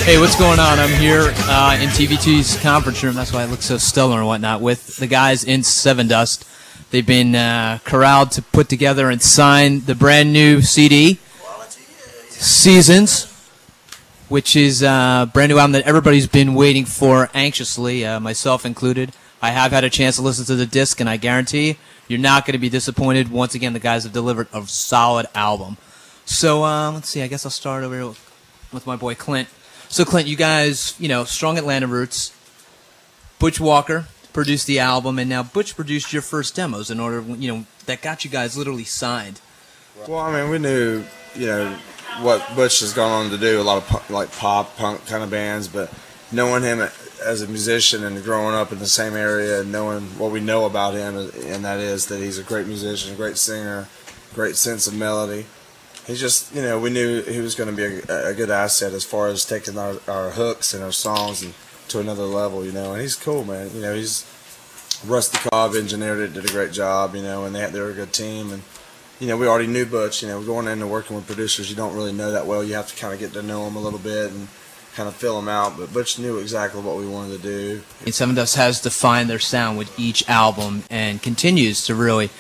Hey, what's going on? I'm here in TVT's conference room. That's why it looks so stellar and whatnot with the guys in Sevendust. They've been corralled to put together and sign the brand new CD, Seasons, which is a brand new album that everybody's been waiting for anxiously, myself included. I have had a chance to listen to the disc, and I guarantee you're not going to be disappointed. Once again, the guys have delivered a solid album. So let's see. I guess I'll start over here with my boy Clint. So Clint, you guys, strong Atlanta roots. Butch Walker produced the album, and now Butch produced your first demos in order, that got you guys literally signed. Well, I mean, we knew, what Butch has gone on to do, a lot of pop, punk kind of bands, but knowing him as a musician and growing up in the same area and knowing what we know about him, and that is that he's a great musician, a great singer, great sense of melody. He's just, we knew he was going to be a good asset as far as taking our hooks and our songs and to another level, and he's cool, man. He's Rusty Cobb engineered it, did a great job, and they were a good team, and we already knew Butch. Going into working with producers, you don't really know that well. You have to kind of get to know them a little bit and kind of fill them out. But Butch knew exactly what we wanted to do. And Sevendust has defined their sound with each album and continues to really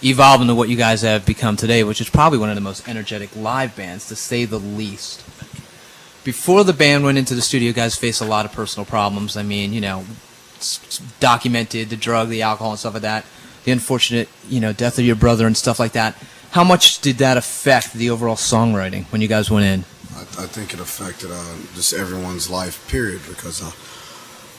evolve into what you guys have become today, which is probably one of the most energetic live bands, to say the least. Before the band went into the studio, you guys faced a lot of personal problems. I mean, it's documented, the drug, the alcohol, and stuff like that. The unfortunate, death of your brother and stuff like that. How much did that affect the overall songwriting when you guys went in? I think it affected just everyone's life, period, because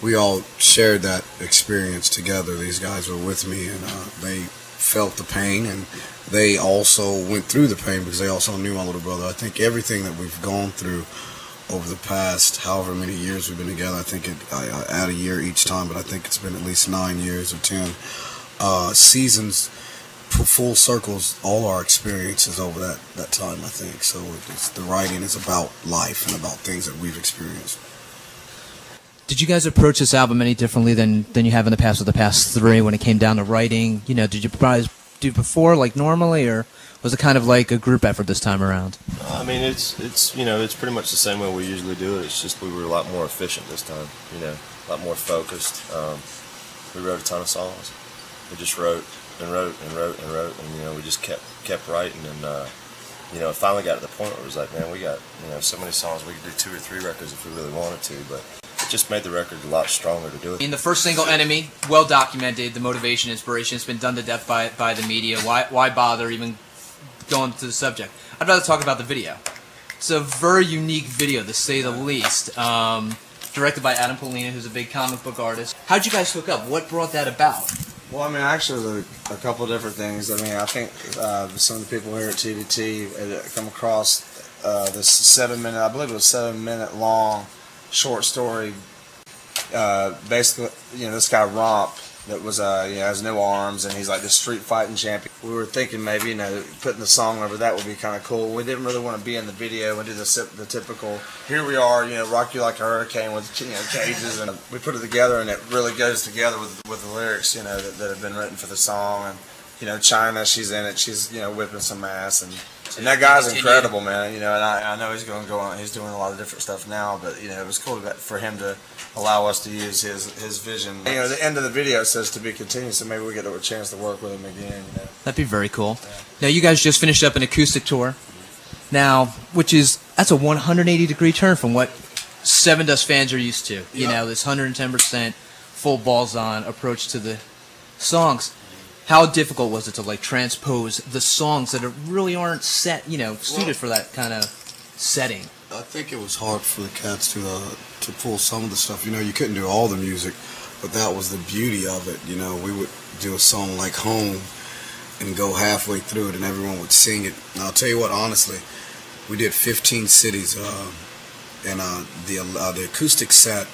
we all shared that experience together. These guys were with me, and they felt the pain, and they also went through the pain because they also knew my little brother. I think everything that we've gone through over the past however many years we've been together, I think I add a year each time, but I think it's been at least 9 years or 10 seasons, full circles, all our experiences over that time, I think. So the writing is about life and about things that we've experienced. Did you guys approach this album any differently than you have in the past with the past three when it came down to writing? Did you guys do before like normally, or was it kind of like a group effort this time around? I mean, it's pretty much the same way we usually do it. It's just we were a lot more efficient this time. A lot more focused. We wrote a ton of songs. We just wrote and wrote and wrote and wrote, and we just kept writing, and it finally got to the point where it was like, man, we got so many songs we could do 2 or 3 records if we really wanted to, but it just made the record a lot stronger to do it. In the first single, Enemy, well documented, the motivation, inspiration, it's been done to death by the media. Why bother even going to the subject? I'd rather talk about the video. It's a very unique video, to say the least. Directed by Adam Polina, who's a big comic book artist. How'd you guys hook up? What brought that about? Well, I mean, actually, there's a couple of different things. I mean, I think some of the people here at TVT had come across this 7-minute, I believe it was 7-minute long short story. Basically, this guy Romp that was has no arms, and he's like the street fighting champion. We were thinking maybe putting the song over that would be kind of cool. We didn't really want to be in the video and do the typical. Here we are, rock you like a hurricane with cages, and we put it together, and it really goes together with the lyrics that have been written for the song. And China, she's in it. She's whipping some ass, and that guy's incredible, man. And I know he's going to go on. He's doing a lot of different stuff now, but it was cool for him to allow us to use his vision. The end of the video says to be continued, so maybe we get a chance to work with him again. That'd be very cool. Yeah. Now you guys just finished up an acoustic tour. Now, that's a 180-degree turn from what Sevendust fans are used to. Yep. This 110% full balls on approach to the songs. How difficult was it to transpose the songs that really aren't suited for that kind of setting? I think it was hard for the cats to pull some of the stuff. You couldn't do all the music, but that was the beauty of it. We would do a song like Home and go halfway through it, and everyone would sing it. And I'll tell you what, honestly, we did 15 cities, and the acoustic set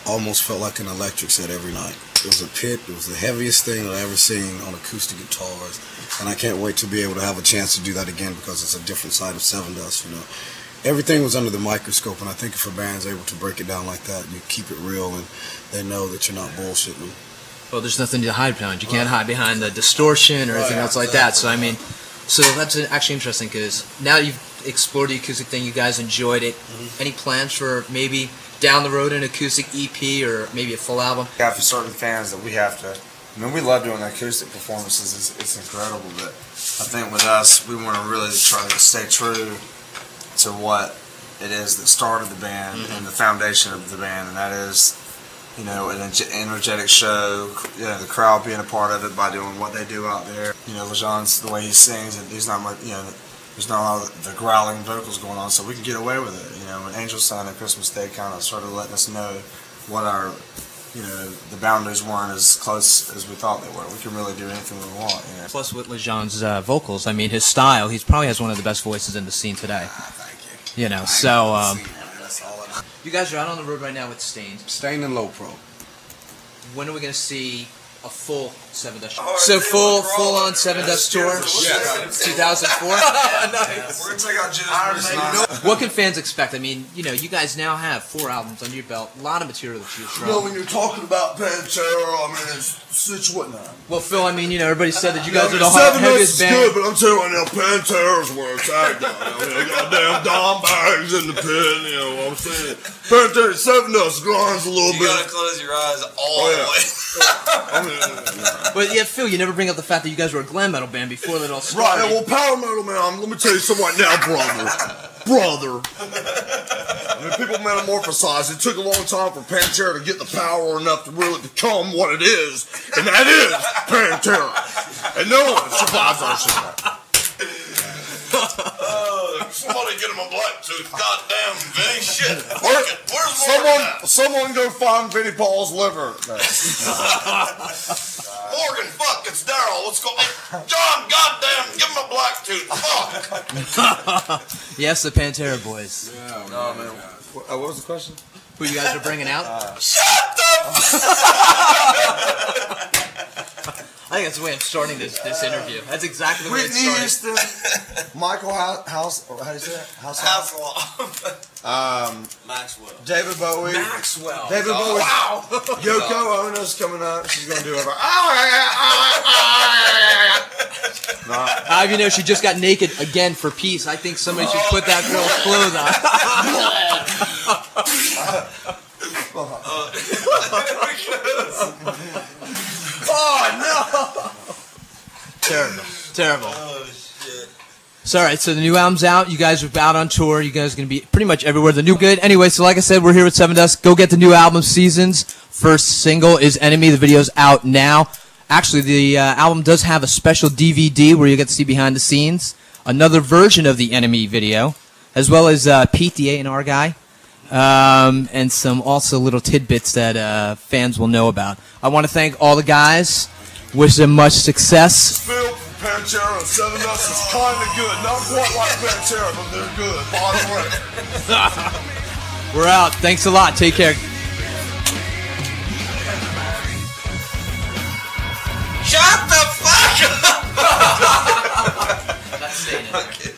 almost felt like an electric set every night. It was a pit. It was the heaviest thing I've ever seen on acoustic guitars, and I can't wait to be able to have a chance to do that again because it's a different side of Sevendust. Everything was under the microscope, and I think if a band's able to break it down like that, you keep it real, and they know that you're not bullshitting. Well, there's nothing to hide behind. You can't hide behind the distortion or anything else like that. So I mean, so that's actually interesting because now you've explored the acoustic thing. You guys enjoyed it. Any plans for maybe down the road an acoustic EP or maybe a full album? Yeah, for certain fans that we have to. I mean, we love doing the acoustic performances. It's incredible, but I think with us, we want to really try to stay true to what it is that started the band and the foundation of the band, and that is, you know, an energetic show, you know, the crowd being a part of it by doing what they do out there. You know, LeJean's, the way he sings, and he's not much, you know, there's not a lot of the growling vocals going on, so we can get away with it. You know, when Angel Sign and Christmas Day kind of started letting us know what our, you know, the boundaries weren't as close as we thought they were. We can really do anything we want. You know? Plus, with LeJean's vocals, I mean, his style, he probably has one of the best voices in the scene today. Thank you. You know, so That's all I know. you guys are out on the road right now with Stained. Staying in low pro. When are we going to see a full Sevendust? So full on Sevendust tour, 2004. Nice. We're gonna take out Judas. What can fans expect? I mean, you know, you guys now have 4 albums under your belt, a lot of material to choose from. You know, when you're talking about Pantera, I mean, it's what now? Well, Phil, I mean, you know, everybody said that you guys are the Sevendust heaviest is band. good, but I'm telling you right now, Pantera's where it's at. They got damn dime bags in the pin, you know what I'm saying? Pantera, Sevendust grinds a little You bit. gotta close your eyes all the way. I mean, But yeah, Phil, you never bring up the fact that you guys were a glam metal band before that all started. right, well, power metal, man, let me tell you something right now, brother. I mean, people metamorphosize. It took a long time for Pantera to get the power enough to really become what it is, and that is Pantera. And no one survives our shit. Somebody get him a black tooth. Goddamn, Vinny. Shit. Where's Someone go find Vinnie Paul's liver. Morgan? Fuck, it's Daryl. Let's go. John, goddamn, give him a black tooth. Fuck. Yes, the Pantera boys. Yeah, Oh, man. What was the question? Who you guys are bringing out? Shut the I think that's the way I'm starting this interview. That's exactly the way Whitney it's starting. Houston, Michael House, or how do you say that? Maxwell. David Bowie. Maxwell. David Bowie. Wow. Yoko Ono's coming up. She's gonna do it. You know, she just got naked again for peace. I think somebody should put that girl's clothes on. Oh no! Terrible. Oh shit. So alright, so the new album's out. You guys are out on tour. You guys are going to be pretty much everywhere. The new good. Anyway, so like I said, we're here with Sevendust. Go get the new album, Seasons. First single is Enemy. The video's out now. Actually, the album does have a special DVD where you get to see behind the scenes. Another version of the Enemy video, as well as Pete, the A&R guy. And some also little tidbits that fans will know about. I want to thank all the guys. Wish them much success. Phil from Pantera and Sevendust is kind of good. Not quite like Pantera, but they're good. Bottom right. We're out. Thanks a lot. Take care. Shut the fuck up! That's staying in there.